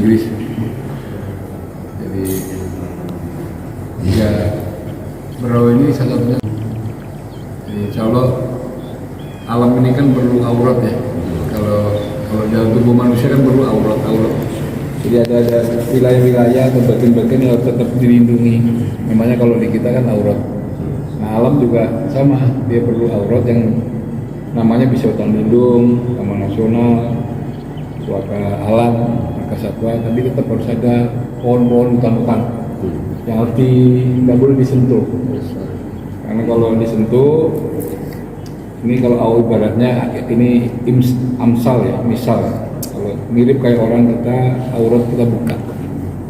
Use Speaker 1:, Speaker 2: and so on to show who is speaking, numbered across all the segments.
Speaker 1: Inggris. Jadi ya beliau ini salah satunya. Jadi insya Allah alam ini kan perlu aurat ya. Kalau dalam tubuh manusia kan perlu aurat. Jadi ada wilayah-wilayah atau bagian-bagian yang harus tetap dilindungi. Memangnya kalau di kita kan aurat. Nah alam juga sama, dia perlu aurat yang namanya bisa hutan lindung, taman nasional, suaka alam, marga satwa. Tapi tetap harus ada pohon-pohon, hutan-hutan yang harus nggak boleh disentuh. Karena kalau disentuh, ini kalau ibaratnya ini amsal ya, misal. Kalau mirip kayak orang kita aurat kita buka,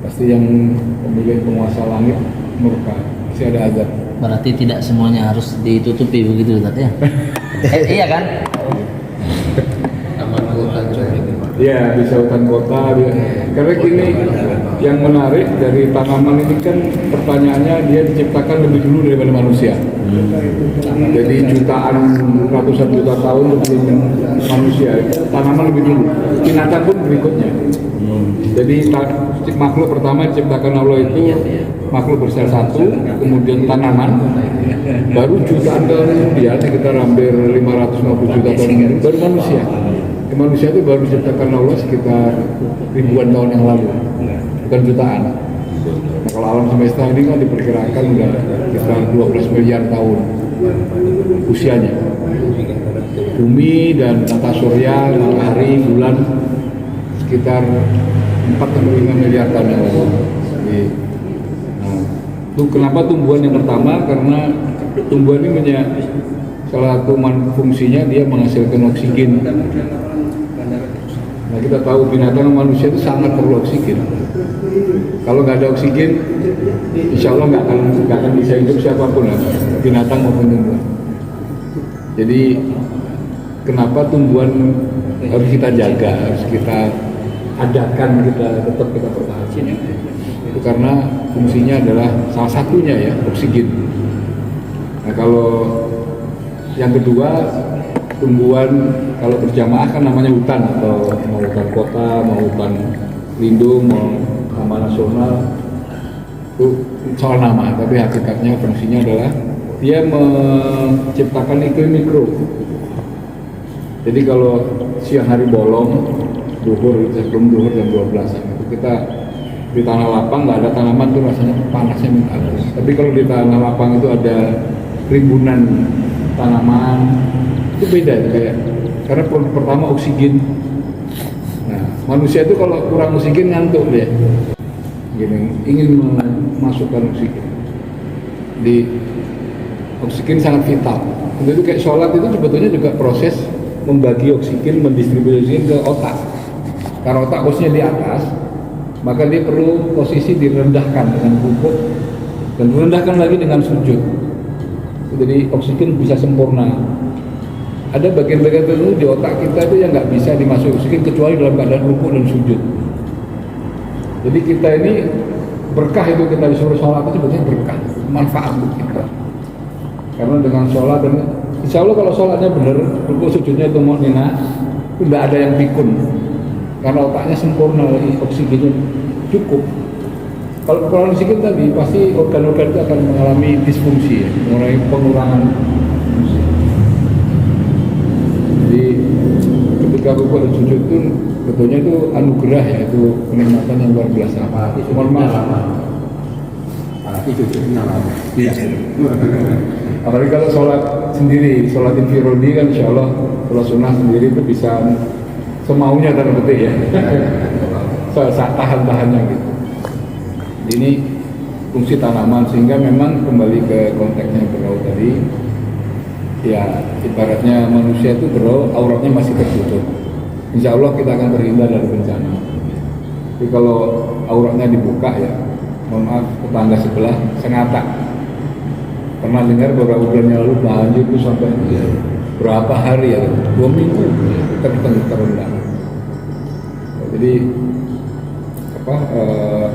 Speaker 1: pasti yang pemilik penguasa langit murka, pasti ada azab.
Speaker 2: Berarti tidak semuanya harus ditutupi begitu Ustaz ya? Iya kan?
Speaker 1: Taman kota ya bisa hutan kota. Karena gini, yang menarik dari tanaman ini kan pertanyaannya dia diciptakan lebih dulu daripada manusia. Jadi jutaan, ratusan juta tahun sebelum manusia, tanaman lebih dulu. Binatang pun berikutnya. Jadi makhluk pertama diciptakan Allah itu makhluk bersel satu, kemudian tanaman, baru jutaan tahun kemudian sekitar hampir 550 juta tahun kemudian baru manusia. Manusia itu baru diciptakan Allah sekitar ribuan tahun yang lalu, bukan jutaan. Nah, kalau alam semesta ini kan diperkirakan udah sekitar 12 miliar tahun usianya. Bumi dan tata surya, matahari, bulan sekitar 4-5 miliar tahun yang lalu. Nah, itu kenapa tumbuhan yang pertama? Karena tumbuhan ini punya salah satu fungsinya dia menghasilkan oksigen. Nah, kita tahu binatang dan manusia itu sangat perlu oksigen. Kalau nggak ada oksigen, insya Allah nggak akan bisa hidup siapapun lah, binatang maupun tumbuhan. Jadi kenapa tumbuhan harus kita jaga, harus kita adakan, tetap kita pertahankan? Itu karena fungsinya adalah salah satunya ya oksigen. Nah kalau yang kedua, tumbuhan kalau berjamaah kan namanya hutan, atau mau hutan kota, mau hutan lindung, mau taman nasional, itu soal nama, tapi hakikatnya fungsinya adalah dia menciptakan iklim mikro. Jadi kalau siang hari bolong, duhur, sebelum duhur jam 12 itu kita di tanah lapang nggak ada tanaman tuh rasanya panasnya minta ampun. Tapi kalau di tanah lapang itu ada rimbunan tanaman, itu beda itu kayak, karena pertama oksigen. Nah manusia itu kalau kurang oksigen ngantuk dia, gini, ingin memasukkan oksigen. Di oksigen sangat vital. Itu kayak sholat itu sebetulnya juga proses membagi oksigen, mendistribusi oksigen ke otak. Karena otak posisinya di atas, maka dia perlu posisi direndahkan dengan rukuk dan direndahkan lagi dengan sujud. Jadi oksigen bisa sempurna. Ada bagian-bagian tertentu di otak kita itu yang nggak bisa dimasuk oksigen kecuali dalam keadaan rukuk dan sujud. Jadi kita ini berkah, itu kita disuruh sholat itu sebetulnya berkah, manfaat untuk kita. Karena dengan sholat, dan insya Allah kalau sholatnya benar, rukuk sujudnya itu mu'minah, itu tidak ada yang pikun. Karena otaknya sempurna, oksigennya cukup. Kalau kekurangan oksigen tadi, pasti organ-organ itu akan mengalami disfungsi, ya, mengalami pengurangan fungsi. Jadi ketika rukuk dan sujud itu betulnya itu anugerah ya, itu kenikmatan yang luar biasa. Mohon maaf. Iya. Apalagi kalau sholat sendiri, sholat infirodi kan insya Allah, kalau sunnah sendiri itu bisa semaunya tanda petik ya. Tahan-tahannya gitu. Ini fungsi tanaman, sehingga memang kembali ke konteksnya berau tadi, ya ibaratnya manusia itu berau auratnya masih tertutup. Insya Allah kita akan terhindar dari bencana. Tapi kalau auratnya dibuka ya, mohon maaf, tetangga sebelah sengatak. Pernah dengar beberapa bulan yang lalu banjir itu sampai berapa hari ya, 2 minggu terendam. Jadi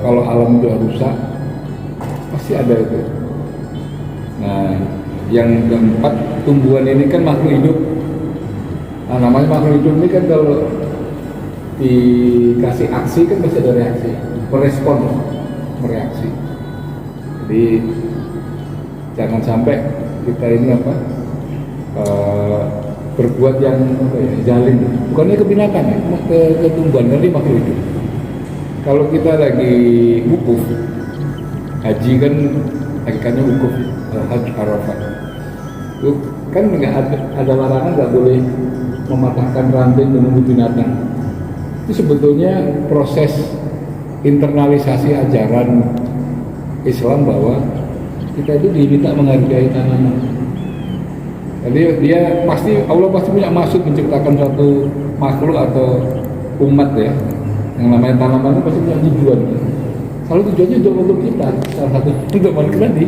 Speaker 1: kalau alam itu rusak pasti ada itu. Nah yang keempat, tumbuhan ini kan makhluk hidup. Nah, namanya makhluk hidup ini kan kalau dikasih aksi kan pasti ada reaksi, merespon, mereaksi. Jadi jangan sampai kita ini berbuat yang zalim, bukannya ke binatang ya, ke tumbuhan, nanti makhluk hidup. Kalau kita lagi wukuf, haji kan hakikatnya wukuf, haji Arafah. Itu kan nggak ada larangan, nggak boleh mematahkan ranting menunggu binatang. Itu sebetulnya proses internalisasi ajaran Islam bahwa kita itu diminta menghargai tanaman. Jadi dia pasti, Allah pasti punya maksud menciptakan suatu makhluk atau umat ya. Yang namanya tanaman itu pasti punya tujuan. Kalau tujuannya untuk kita, salah satu untuk manusia tadi.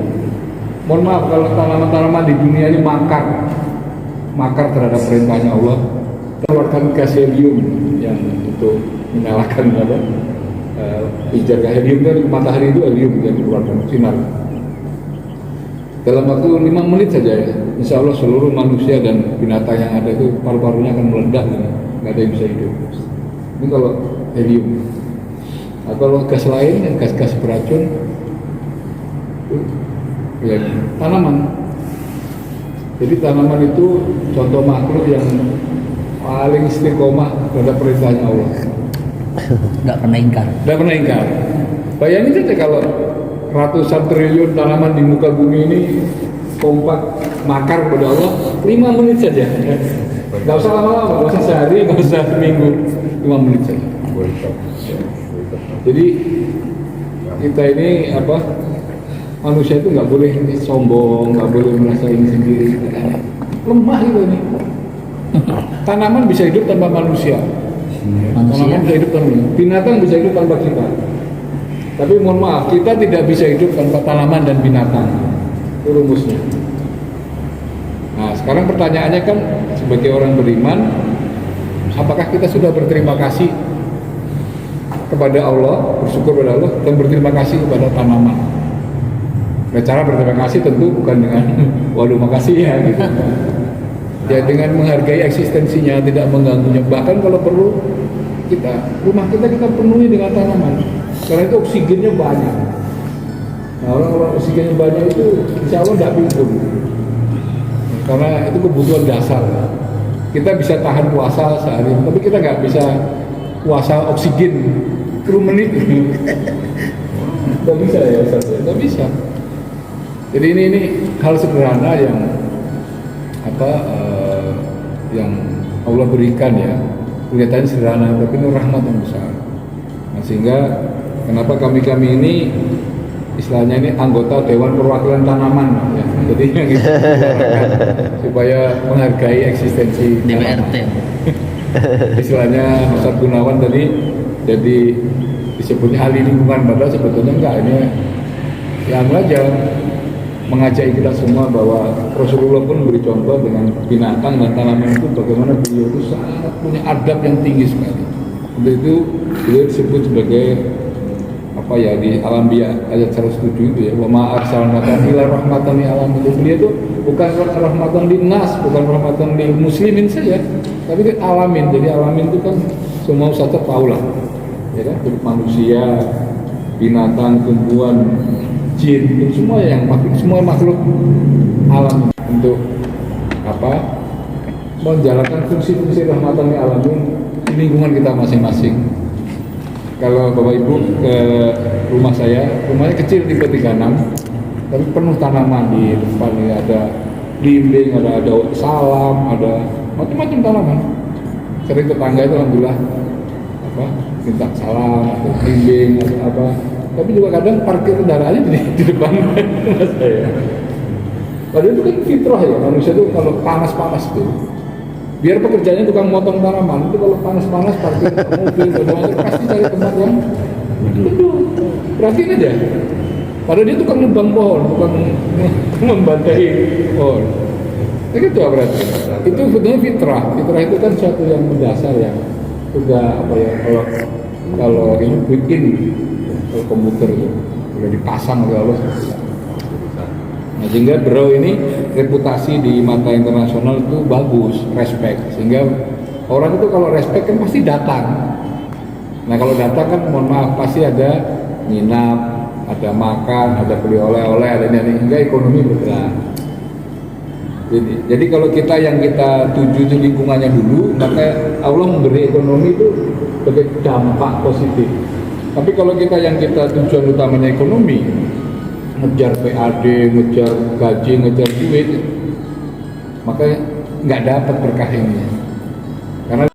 Speaker 1: Mohon maaf kalau tanaman-tanaman di dunia ini makar terhadap perintahnya Allah, keluarkan gas helium yang untuk menyalakan pijar helium dari matahari itu helium yang dikeluarkan sinar. Dalam waktu 5 menit saja ya, insya Allah seluruh manusia dan binatang yang ada itu paru-parunya akan meledak, nggak ada yang bisa hidup. Ini kalau helium. Nah, kalau gas lain yang gas-gas beracun, ya, tanaman. Jadi tanaman itu contoh makhluk yang paling istiqomah terhadap perintahnya Allah.
Speaker 2: Nggak pernah ingkar.
Speaker 1: Nggak pernah ingkar. Bayangin saja kalau ratusan triliun tanaman di muka bumi ini kompak makar kepada Allah 5 menit saja. Nggak usah lama-lama, nggak usah sehari, nggak usah seminggu, 5 menit saja. Jadi kita ini manusia itu nggak boleh sombong, nggak boleh merasa ini sendiri. Lemah itu ini. Tanaman bisa hidup tanpa manusia. Tanaman bisa hidup tanpa manusia. Binatang bisa hidup tanpa kita. Tapi mohon maaf, kita tidak bisa hidup tanpa tanaman dan binatang. Itu rumusnya. Nah, sekarang pertanyaannya kan, sebagai orang beriman, apakah kita sudah berterima kasih kepada Allah, bersyukur kepada Allah, dan berterima kasih kepada tanaman? Nah, cara berterima kasih tentu bukan dengan waduh makasih ya gitu. Ya dengan menghargai eksistensinya, tidak mengganggunya. Bahkan kalau perlu rumah kita penuhi dengan tanaman. Karena itu oksigennya banyak. Nah, orang kalau oksigennya banyak itu insya Allah tidak pimpun. Karena itu kebutuhan dasar. Kita bisa tahan puasa sehari, tapi kita nggak bisa puasa oksigen 10 menit. Nggak bisa ya, nggak bisa. Jadi ini hal sederhana yang Allah berikan ya. Kelihatannya sederhana, tapi itu rahmat yang besar. Nah, sehingga kenapa kami ini istilahnya ini anggota Dewan Perwakilan Tanaman ya. Jadi yang itu supaya menghargai eksistensi
Speaker 2: DPRT.
Speaker 1: Istilahnya Mas Gunawan tadi jadi disebutnya ahli lingkungan, padahal sebetulnya enggak, ini yang aja mengajak kita semua bahwa Rasulullah pun beri contoh dengan binatang dan tanaman itu bagaimana beliau itu sangat punya adab yang tinggi sekali. Untuk itu beliau disebut sebagai di Al-Anbiya ayat 107 itu ya, wa ma arsalnaka illa rahmatan lil alamin. Beliau itu bukan rahmatan linnas, bukan rahmatan lil muslimin saja, tapi ke alamin. Jadi alamin itu kan semua Ustaz tahu lah, ya kan, manusia, binatang, tumbuhan, jin, semua makhluk alam untuk menjalankan fungsi-fungsi rahmatan lil alamin di lingkungan kita masing-masing. Kalau Bapak Ibu ke rumah saya, rumahnya kecil tipe 36, tapi penuh tanaman di depan ini, ada belimbing, ada salam, ada macam-macam tanaman. Sering tetangga itu alhamdulillah minta salam atau belimbing atau tapi juga kadang parkir kendaraannya di depan rumah saya. Padahal itu kan fitrah ya, manusia itu kalau panas-panas itu, biar pekerjaannya tukang motong tanaman, itu kalau panas-panas parkir mobil, pasti cari tempat yang teduh. Perhatiin aja. Padahal dia tukang nebang pohon, tukang membantai pohon. Itu berarti. Itu sebetulnya fitrah. Fitrah itu kan suatu yang mendasar ya. Sudah kalau ini bikin kalau komputer itu sudah dipasang oleh Allah. Nah, sehingga beliau ini reputasi di mata internasional itu bagus, respect. Sehingga orang itu kalau respect kan pasti datang. Nah kalau datang kan mohon maaf pasti ada nginap, ada makan, ada beli oleh-oleh, ada ini hingga ekonomi bergerak. Jadi kalau kita yang kita tuju itu lingkungannya dulu, maka Allah memberi ekonomi itu sebagai dampak positif. Tapi kalau kita yang kita tujuan utamanya ekonomi, ngejar PAD, ngejar gaji, ngejar duit, maka nggak dapat berkah ini. Karena